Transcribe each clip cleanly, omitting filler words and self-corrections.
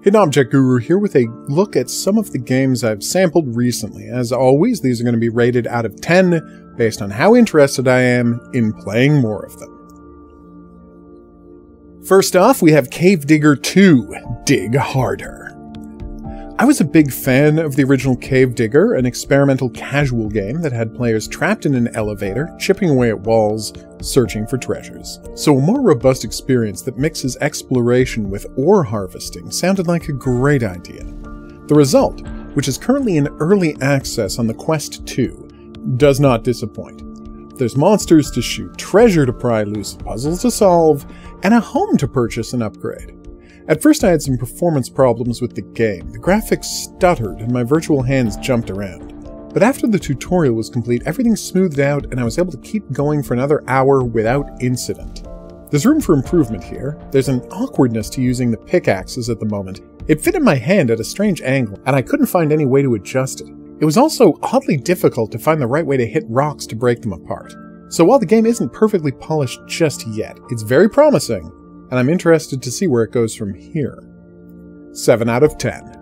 Hidden Object Guru here with a look at some of the games I've sampled recently. As always, these are going to be rated out of 10 based on how interested I am in playing more of them. First off, we have Cave Digger 2, Dig Harder. I was a big fan of the original Cave Digger, an experimental casual game that had players trapped in an elevator, chipping away at walls, searching for treasures. So a more robust experience that mixes exploration with ore harvesting sounded like a great idea. The result, which is currently in early access on the Quest 2, does not disappoint. There's monsters to shoot, treasure to pry loose, puzzles to solve, and a home to purchase and upgrade. At first I had some performance problems with the game. The graphics stuttered and my virtual hands jumped around. But after the tutorial was complete, everything smoothed out and I was able to keep going for another hour without incident. There's room for improvement here. There's an awkwardness to using the pickaxes at the moment. It fit in my hand at a strange angle, and I couldn't find any way to adjust it. It was also oddly difficult to find the right way to hit rocks to break them apart. So while the game isn't perfectly polished just yet, it's very promising, and I'm interested to see where it goes from here. 7 out of 10.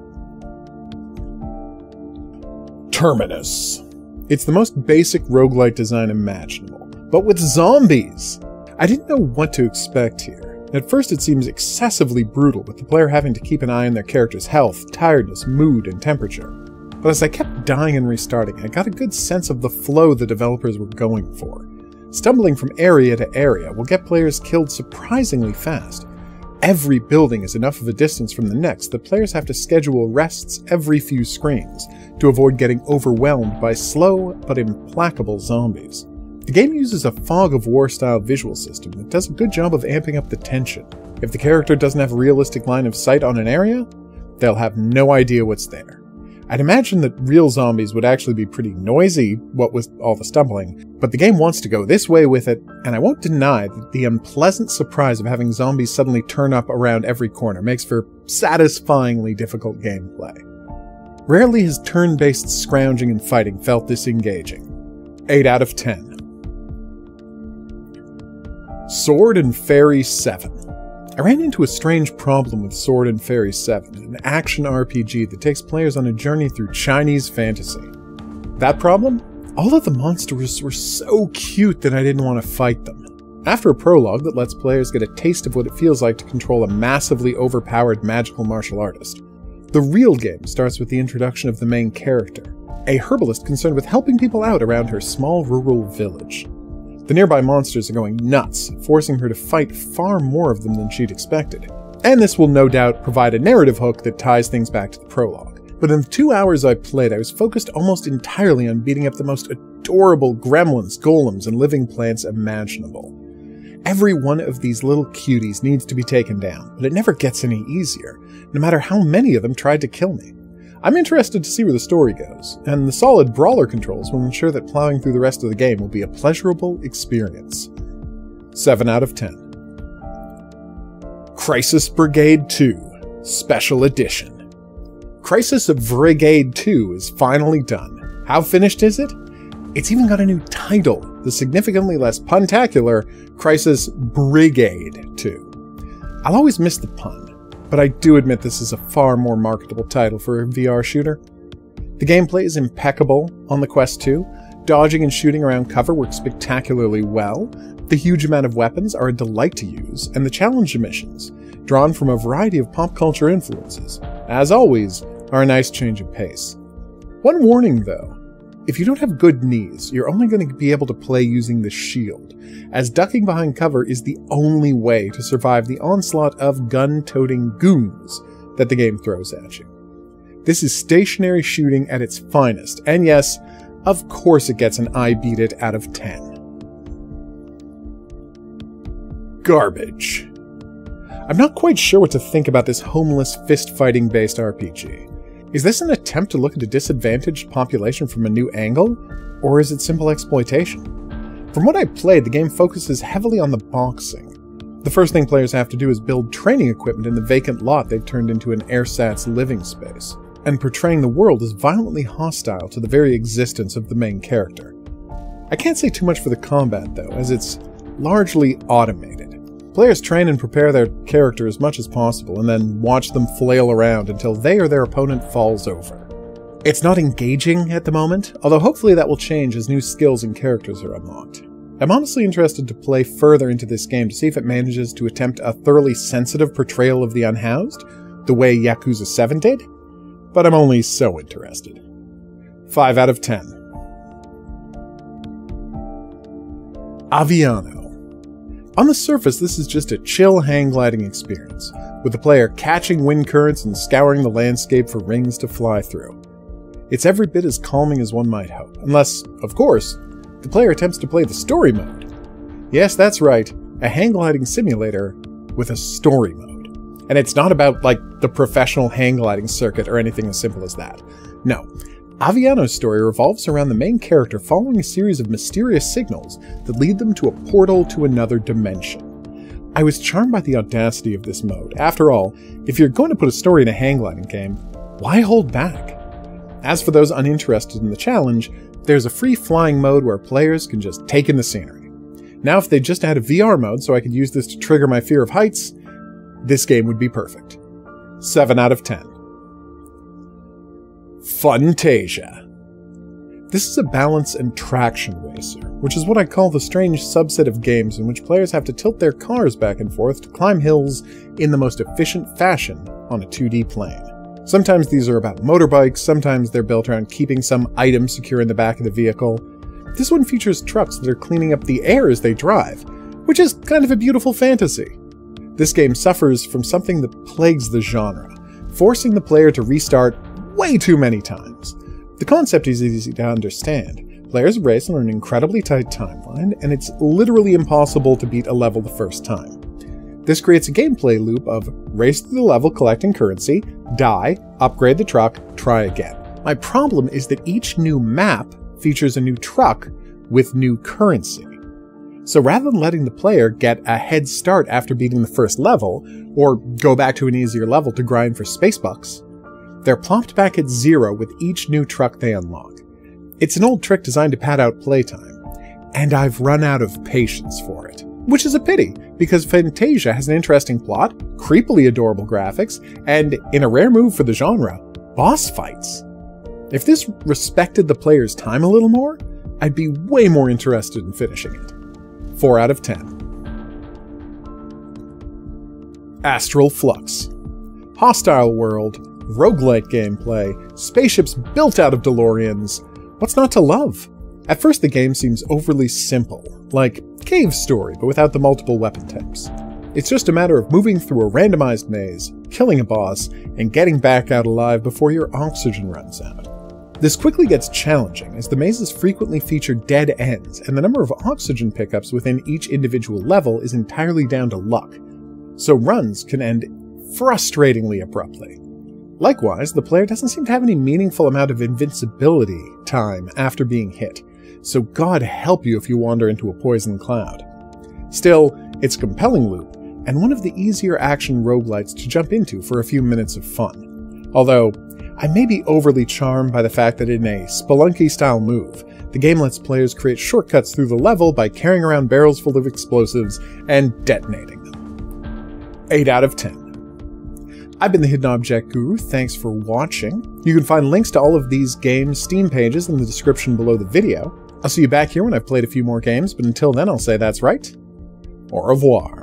Terminus. It's the most basic roguelite design imaginable, but with zombies! I didn't know what to expect here. At first it seems excessively brutal, with the player having to keep an eye on their character's health, tiredness, mood, and temperature. But as I kept dying and restarting, I got a good sense of the flow the developers were going for. Stumbling from area to area will get players killed surprisingly fast. Every building is enough of a distance from the next that players have to schedule rests every few screens to avoid getting overwhelmed by slow but implacable zombies. The game uses a fog of war style visual system that does a good job of amping up the tension. If the character doesn't have a realistic line of sight on an area, they'll have no idea what's there. I'd imagine that real zombies would actually be pretty noisy, what with all the stumbling, but the game wants to go this way with it, and I won't deny that the unpleasant surprise of having zombies suddenly turn up around every corner makes for satisfyingly difficult gameplay. Rarely has turn-based scrounging and fighting felt this engaging. 8 out of 10. Sword and Fairy 7. I ran into a strange problem with Sword and Fairy 7, an action RPG that takes players on a journey through Chinese fantasy. That problem? All of the monsters were so cute that I didn't want to fight them. After a prologue that lets players get a taste of what it feels like to control a massively overpowered magical martial artist, the real game starts with the introduction of the main character, a herbalist concerned with helping people out around her small rural village. The nearby monsters are going nuts, forcing her to fight far more of them than she'd expected. And this will no doubt provide a narrative hook that ties things back to the prologue. But in the 2 hours I played, I was focused almost entirely on beating up the most adorable gremlins, golems, and living plants imaginable. Every one of these little cuties needs to be taken down, but it never gets any easier, no matter how many of them tried to kill me. I'm interested to see where the story goes, and the solid brawler controls will ensure that plowing through the rest of the game will be a pleasurable experience. 7 out of 10. Crisis Brigade 2, Special Edition. Crisis Brigade 2 is finally done. How finished is it? It's even got a new title, the significantly less puntacular Crisis Brigade 2. I'll always miss the pun, but I do admit this is a far more marketable title for a VR shooter. The gameplay is impeccable on the Quest 2. Dodging and shooting around cover works spectacularly well. The huge amount of weapons are a delight to use, and the challenge missions, drawn from a variety of pop culture influences, as always, are a nice change of pace. One warning though, if you don't have good knees, you're only going to be able to play using the shield, as ducking behind cover is the only way to survive the onslaught of gun-toting goons that the game throws at you. This is stationary shooting at its finest, and yes, of course it gets an I beat it out of 10. Garbage. I'm not quite sure what to think about this homeless fist-fighting based RPG. Is this an attempt to look at a disadvantaged population from a new angle, or is it simple exploitation? From what I played, the game focuses heavily on the boxing. The first thing players have to do is build training equipment in the vacant lot they've turned into an ersatz living space, and portraying the world as violently hostile to the very existence of the main character. I can't say too much for the combat though, as it's largely automated. Players train and prepare their character as much as possible, and then watch them flail around until they or their opponent falls over. It's not engaging at the moment, although hopefully that will change as new skills and characters are unlocked. I'm honestly interested to play further into this game to see if it manages to attempt a thoroughly sensitive portrayal of the unhoused, the way Yakuza 7 did, but I'm only so interested. 5 out of 10. Aviano. On the surface, this is just a chill hang-gliding experience, with the player catching wind currents and scouring the landscape for rings to fly through. It's every bit as calming as one might hope, unless, of course, the player attempts to play the story mode. Yes, that's right, a hang-gliding simulator with a story mode. And it's not about, like, the professional hang-gliding circuit or anything as simple as that. No. Aviano's story revolves around the main character following a series of mysterious signals that lead them to a portal to another dimension. I was charmed by the audacity of this mode. After all, if you're going to put a story in a hang-gliding game, why hold back? As for those uninterested in the challenge, there's a free flying mode where players can just take in the scenery. Now if they just had a VR mode so I could use this to trigger my fear of heights, this game would be perfect. 7 out of 10. Funtasia. This is a balance and traction racer, which is what I call the strange subset of games in which players have to tilt their cars back and forth to climb hills in the most efficient fashion on a 2D plane. Sometimes these are about motorbikes, sometimes they're built around keeping some item secure in the back of the vehicle. This one features trucks that are cleaning up the air as they drive, which is kind of a beautiful fantasy. This game suffers from something that plagues the genre, forcing the player to restart way too many times. The concept is easy to understand. Players race on an incredibly tight timeline, and it's literally impossible to beat a level the first time. This creates a gameplay loop of race through the level collecting currency, die, upgrade the truck, try again. My problem is that each new map features a new truck with new currency. So rather than letting the player get a head start after beating the first level, or go back to an easier level to grind for space bucks, they're plopped back at 0 with each new truck they unlock. It's an old trick designed to pad out playtime, and I've run out of patience for it. Which is a pity, because Funtasia has an interesting plot, creepily adorable graphics, and, in a rare move for the genre, boss fights. If this respected the player's time a little more, I'd be way more interested in finishing it. 4 out of 10. Astral Flux. Hostile world, roguelike gameplay, spaceships built out of DeLoreans. What's not to love? At first the game seems overly simple, like Cave Story but without the multiple weapon types. It's just a matter of moving through a randomized maze, killing a boss, and getting back out alive before your oxygen runs out. This quickly gets challenging as the mazes frequently feature dead ends, and the number of oxygen pickups within each individual level is entirely down to luck, so runs can end frustratingly abruptly. Likewise, the player doesn't seem to have any meaningful amount of invincibility time after being hit, so God help you if you wander into a poison cloud. Still, it's a compelling loop, and one of the easier action roguelites to jump into for a few minutes of fun. Although, I may be overly charmed by the fact that in a Spelunky-style move, the game lets players create shortcuts through the level by carrying around barrels full of explosives and detonating them. 8 out of 10. I've been the Hidden Object Guru, thanks for watching. You can find links to all of these games' Steam pages in the description below the video. I'll see you back here when I've played a few more games, but until then I'll say that's right. Au revoir.